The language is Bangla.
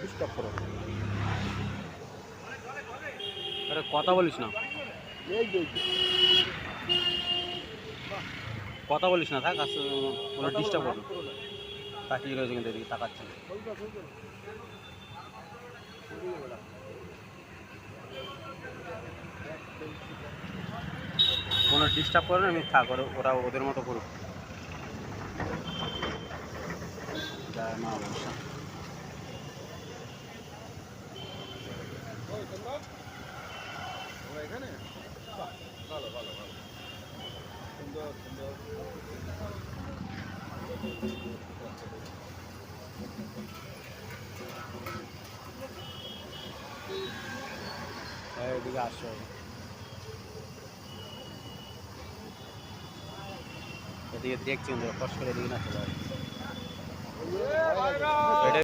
ডিস্টার্ব করো। আরে কথা বলিস না, এই যে কথা বলিস না, থাক আসলে কোনো কথা বলো ডিস্টার্ব না, হাত করবে। করো না। তাকিয়ে রয়েছে কিন্তু এদিকে তাকাচ্ছে না। বলবা বলবা কোনো ডিস্টার্ব করে না, আমি থাক, ওরা ওদের মতো করুক, যায় না অবশ্য। ওই তোমরা ওরা এখানে বাহ, ভালো ভালো ভালো সুন্দর সুন্দর এদিকে আসছে, এদিকে দেখছি কিন্তু কষ্ট করে এদিকে না চলে আসে। ভয় লাগে।